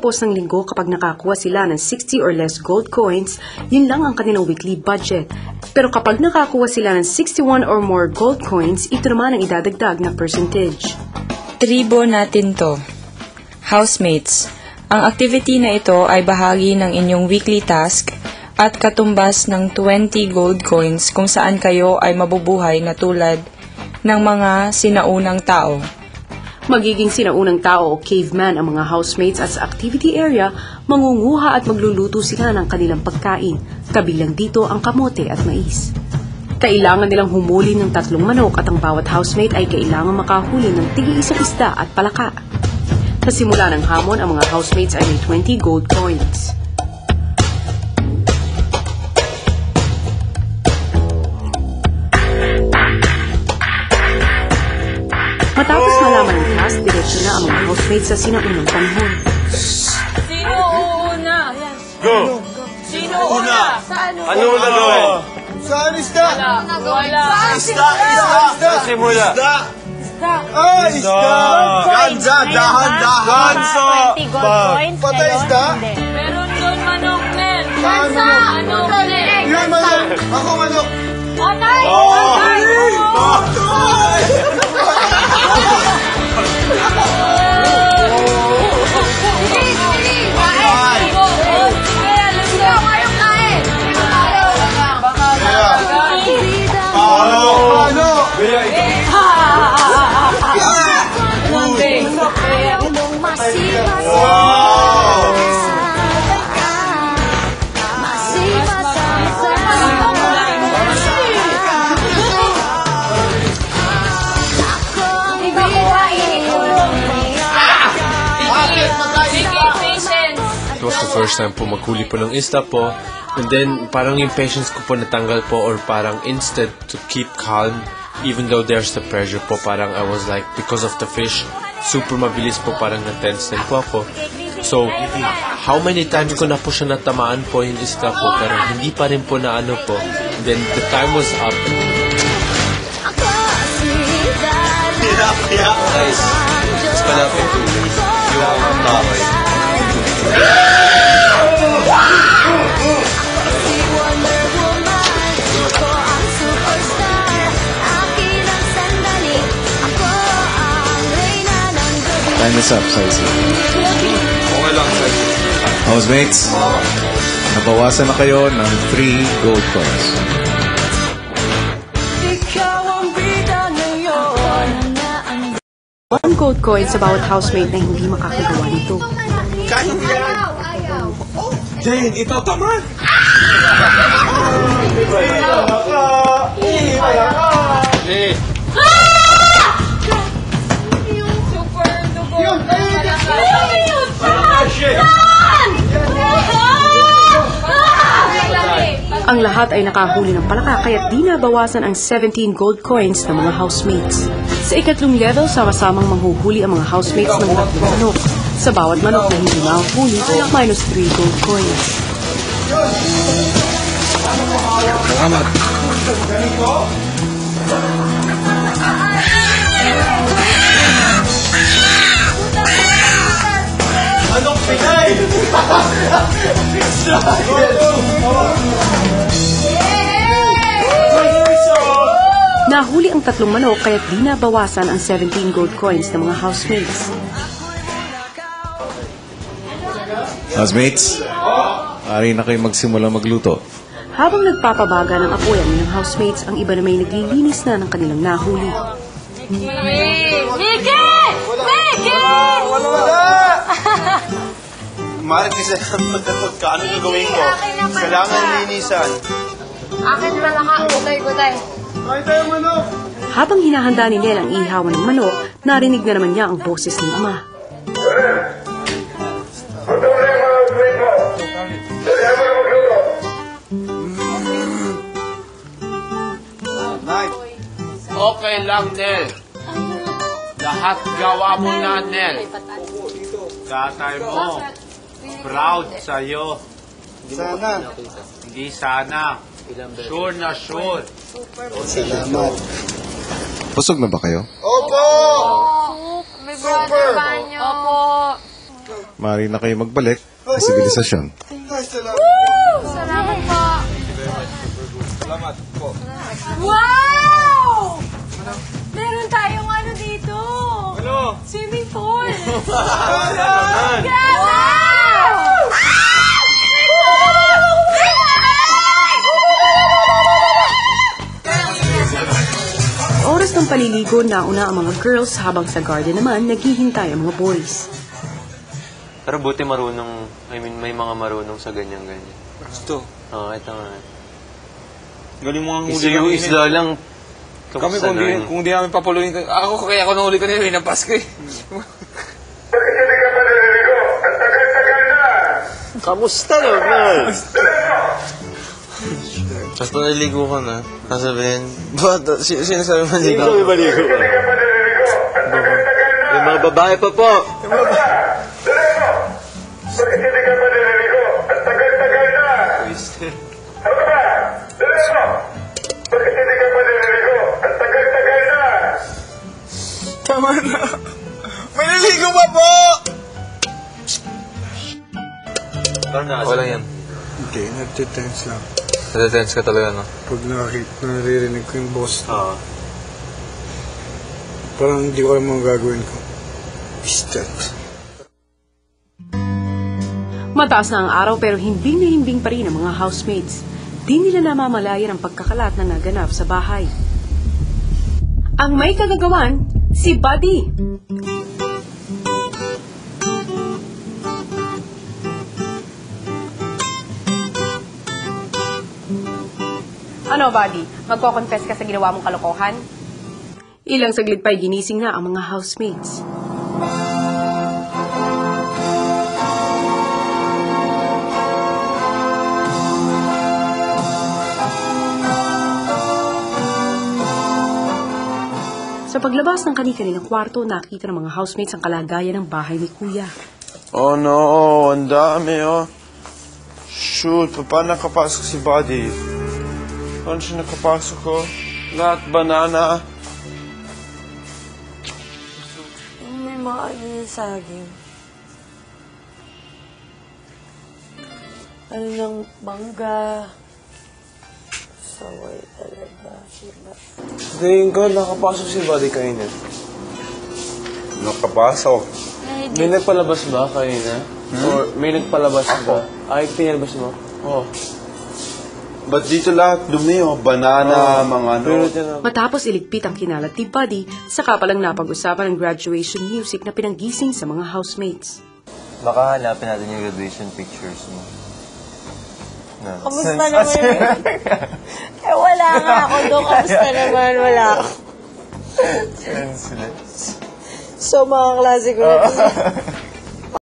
Tapos ng linggo kapag nakakuha sila ng 60 or less gold coins, yun lang ang kanilang weekly budget. Pero kapag nakakuha sila ng 61 or more gold coins, ito naman ang idadagdag na percentage. Tribo natin to. Housemates, ang activity na ito ay bahagi ng inyong weekly task at katumbas ng 20 gold coins kung saan kayo ay mabubuhay na tulad ng mga sinaunang tao. Magiging sinaunang tao o caveman ang mga housemates at sa activity area, mangunguha at magluluto sila ng kanilang pagkain. Kabilang dito ang kamote at mais. Kailangan nilang humuli ng 3 manok at ang bawat housemate ay kailangan makahuli ng tig-iisang isda at palaka. Sa simula ng hamon, ang mga housemates ay may 20 gold coins. Matapos malaman ng class, diretso na ang mga housemates sa sinaunang panahon. Sino una? Go! Sino una? Ano na gawin? Saan isda? Wala. Isda! Simula. Isda! Ah, isda! Ganja! Dahan! Ganso! 20 gold coins Patay ngayon. isda? Hindi. Meron doon manok, Nen. Gansa! Manok, Nen. Yun manok! Ako manok! Patay! It was the first time po maghuli po ng isda po. And then, parang yung patience ko po natanggal po or parang instead to keep calm, even though there's the pressure po, parang I was like, because of the fish, super mabilis po, parang na-tense din po ako. So, how many times ko na po siya natamaan po yung isda po, pero hindi pa rin po na ano po. And then, the time was up. Guys, mas malapit po yung taway. Time is up, Saisi. Okay lang, sir. Housemates, nabawasan na kayo ng 3 gold coins. One gold coin sa bawat housemate na hindi makakagawa nito. Jane, ito taman! Hey! Ang lahat ay nakahuli ng palaka kaya't di nabawasan ang 17 gold coins ng mga housemates. Sa ikatlong level, sama-samang manghuhuli ang mga housemates ng 3 manok. Sa bawat manok na hindi mahuhuli, minus 3 gold coins. Salamat. Anong pinay? Nahuli ang 3 manok kaya't di nabawasan ang 17 gold coins ng mga housemates. Housemates, ari na kayo magsimula magluto. Habang nagpapabaga ng apoy ang ilang housemates, ang iba na may naglilinis na ng kanilang nahuli. Marit kasi magkakot ka. Ano gagawin ko? Kailangan linisan. Akin malaka, gutay-gutay. Kain tayo manok! Habang hinahanda ni Nel ang ihawan ng manok, narinig na naman niya ang boses ng ama. Okay lang, Nel. Lahat gawa mo na, Nel. Tatay mo. Proud sa'yo. Sana. Hindi sana. Sure na sure. Salamat. Busog na ba kayo? Opo! May brother banyo. Opo. maaari na kayo magbalik sa sibilisasyon. Salamat po. Wow! Meron tayong ano dito. Ano? Swimming pool. Grabe! Oras ng paliligo, nauna ang mga girls habang sa garden naman naghihintay ang mga boys. Pero buti marunong, may mga marunong sa ganyan-ganyan. Gusto. Oo, ito nga. Galing mo ang huli Isa yung kami. isla lang. Kami Kamusta na yun? kung di namin papuluin. Ako kaya ako nahuli ko na yun ng Pasko eh. Kamusta naman? Basta naligo ka na. Sasabihin, ba't? Sinasabi mo Hindi kami maligo. Yung mga babae pa po. Tama na. May naligo pa po! Wala yan. Hindi, nagtitense lang. Natatense ka talaga, no? Pag naririnig ko yung boss, Oo. parang hindi ko alam ang gagawin ko. Step. Mataas na ang araw pero himbing na himbing pa rin ang mga housemates. Di nila namamalayan ang pagkakalat na naganap sa bahay. Ang may kagagawan, si Buddy. Ano, Buddy? Magko-confess ka sa ginawa mong kalokohan? Ilang saglit pa'y ginising na ang mga housemates. Sa paglabas ng kani-kanilang kwarto, nakita ng mga housemates ang kalagayan ng bahay ni Kuya. Oh no, ang dami oh. Shoot, paano nakapasok si Buddy? Paano siya nakapasok ko? Lahat banana. May mga ano yung saging. Ano ng bangga. Saway talaga. Tingin ko, nakapasok si Buddy kanina. Nakapasok? May nagpalabas ba kanina? Or may nagpalabas ba? Ay, pinalabas mo? Oh. Ba't dito lahat dumi oh? Banana, mga ano. Matapos iligpit ang kinalat ni Buddy, saka palang napag-usapan ang graduation music na pinanggising sa mga housemates. Baka hanapin natin yung graduation pictures mo. No. Kamusta naman yun? Eh, wala nga ako doon. Kamusta naman? Wala ako. So, mga klase ko na